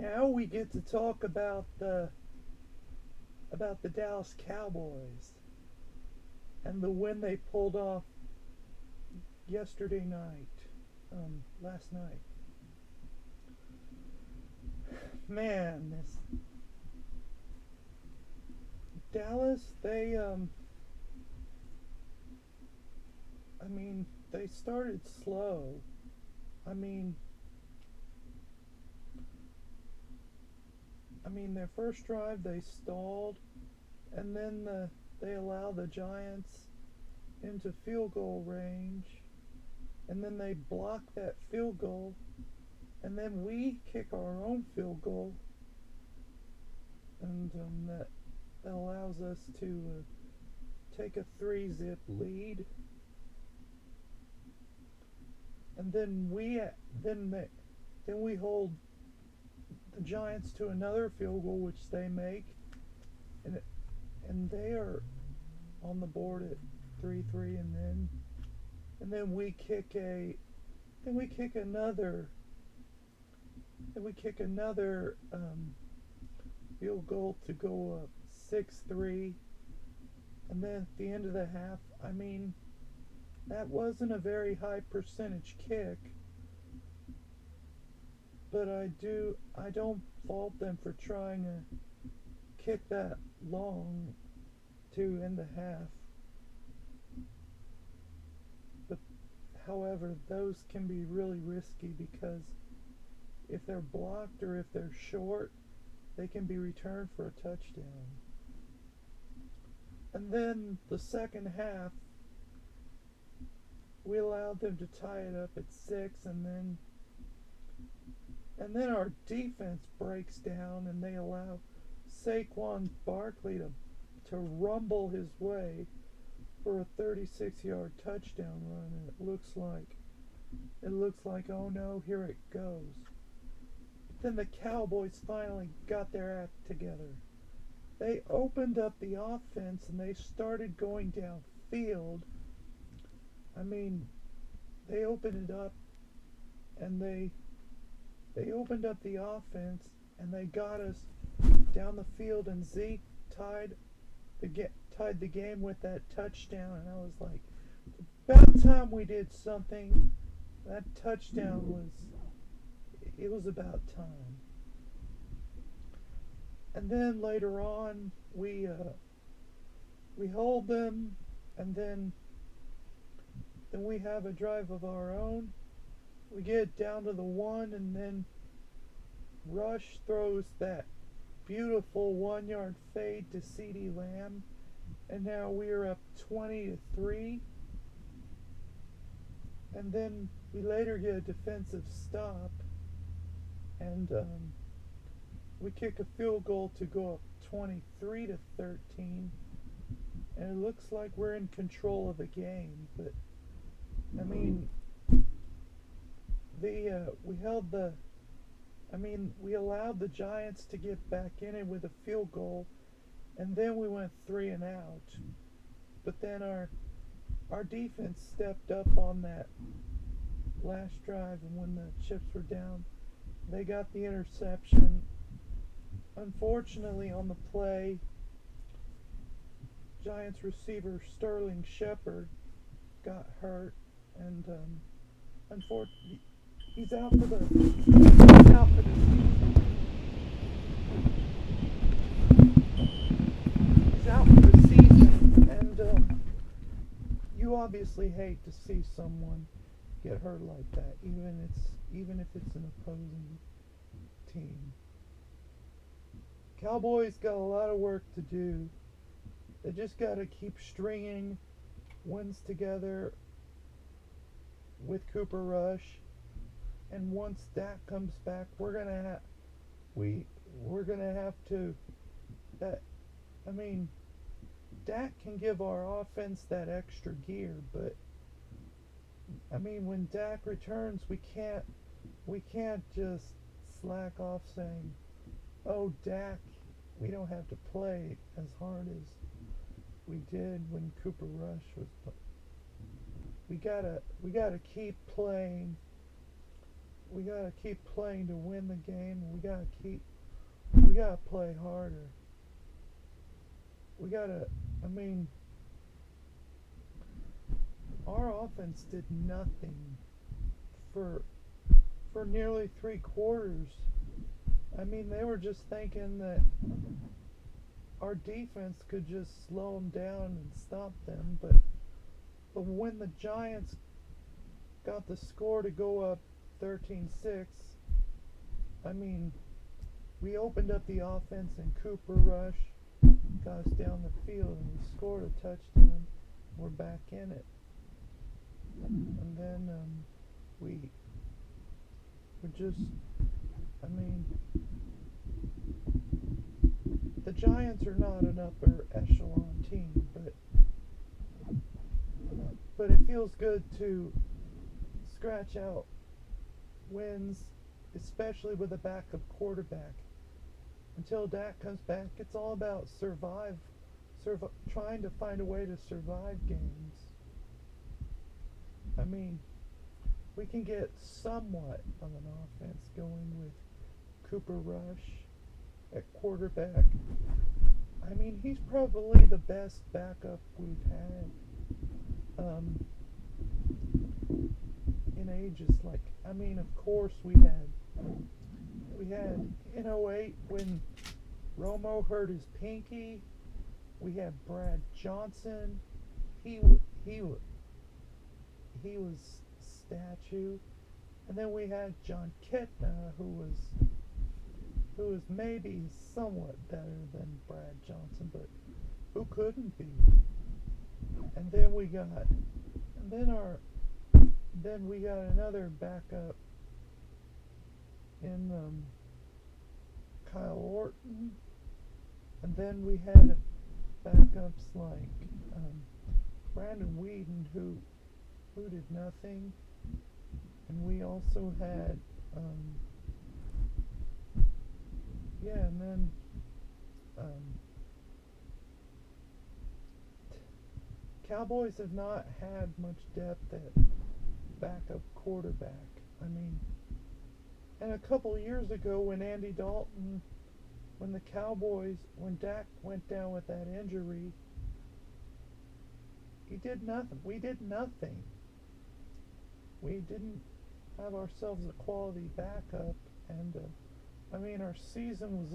Now we get to talk about the Dallas Cowboys and the win they pulled off yesterday night, last night. Man, this Dallas, they started slow. I mean, their first drive they stalled, and then they allowed the Giants into field goal range, and then they blocked that field goal, and then we kick our own field goal, and that allows us to take a 3-zip lead, and then we hold the Giants to another field goal, which they make, and they are on the board at 3-3, and then we kick another field goal to go up 6-3, and then at the end of the half, that wasn't a very high percentage kick, but I don't fault them for trying to kick that long to end the half. But however, those can be really risky because if they're blocked or if they're short, they can be returned for a touchdown. And then the second half, we allowed them to tie it up at 6, and then our defense breaks down, and they allow Saquon Barkley to rumble his way for a 36-yard touchdown run, and it looks like oh no, here it goes. But then the Cowboys finally got their act together. They opened up the offense and they started going downfield. They opened it up and they opened up the offense and they got us down the field, and Zeke tied the game with that touchdown, and I was like, it's about time we did something. That touchdown was about time. And then later on we hold them, and then we have a drive of our own. We get down to the 1, and then Rush throws that beautiful 1-yard fade to CeeDee Lamb, and now we're up 20-3. And then we later get a defensive stop, and we kick a field goal to go up 23-13, and it looks like we're in control of the game. But we allowed the Giants to get back in it with a field goal, and then we went 3 and out. But then our defense stepped up on that last drive, and when the chips were down, they got the interception. Unfortunately, on the play, Giants receiver Sterling Shepard got hurt, and unfortunately, he's out for the season. He's out for the season, and you obviously hate to see someone get hurt like that, even if it's an opposing team. Cowboys got a lot of work to do. They just got to keep stringing wins together with Cooper Rush, and once Dak comes back, we're gonna have to. Dak can give our offense that extra gear, but when Dak returns, we can't just slack off saying, "Oh, Dak, we don't have to play as hard as we did when Cooper Rush was." We gotta keep playing we gotta keep playing to win the game. We gotta play harder. We gotta. I mean, our offense did nothing for nearly 3 quarters. I mean, they were just thinking that our defense could just slow them down and stop them, but when the Giants got the score to go up 13-6, I mean, we opened up the offense and Cooper Rush got us down the field and we scored a touchdown. We're back in it. And then we just, I mean, the Giants are not an upper echelon team, but it feels good to scratch out wins, especially with a backup quarterback. Until Dak comes back, it's all about trying to find a way to survive games. I mean, we can get somewhat of an offense going with Cooper Rush at quarterback. I mean, he's probably the best backup we've had in ages. Like, I mean, of course we had in '08 when Romo hurt his pinky. We had Brad Johnson. He was statue. And then we had John Kitna, who was maybe somewhat better than Brad Johnson, but who couldn't be. And then we got another backup in Kyle Orton, and then we had backups like Brandon Whedon, who did nothing, and we also had and then Cowboys have not had much depth at backup quarterback. I mean, and a couple years ago when when Dak went down with that injury, he did nothing. We did nothing. We didn't have ourselves a quality backup, and I mean, our season was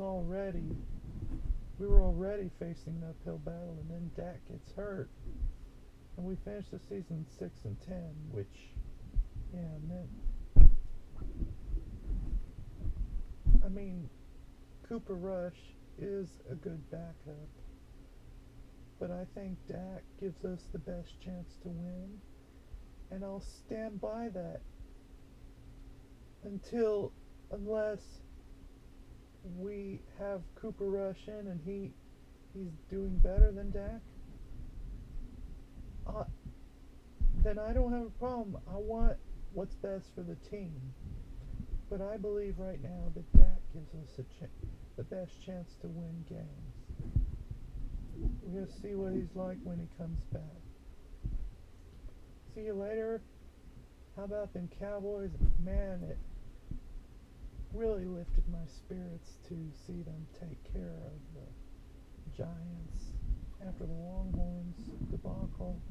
we were already facing an uphill battle, and then Dak gets hurt, and we finished the season 6-10, which, meant, I mean, Cooper Rush is a good backup, but I think Dak gives us the best chance to win, and I'll stand by that unless we have Cooper Rush in and he's doing better than Dak. Then I don't have a problem. I want what's best for the team. But I believe right now that Dak gives us the best chance to win games. We're going to see what he's like when he comes back. See you later. How about them Cowboys? Man, it really lifted my spirits to see them take care of the Giants after the Longhorns debacle.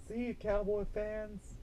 See you, Cowboy fans.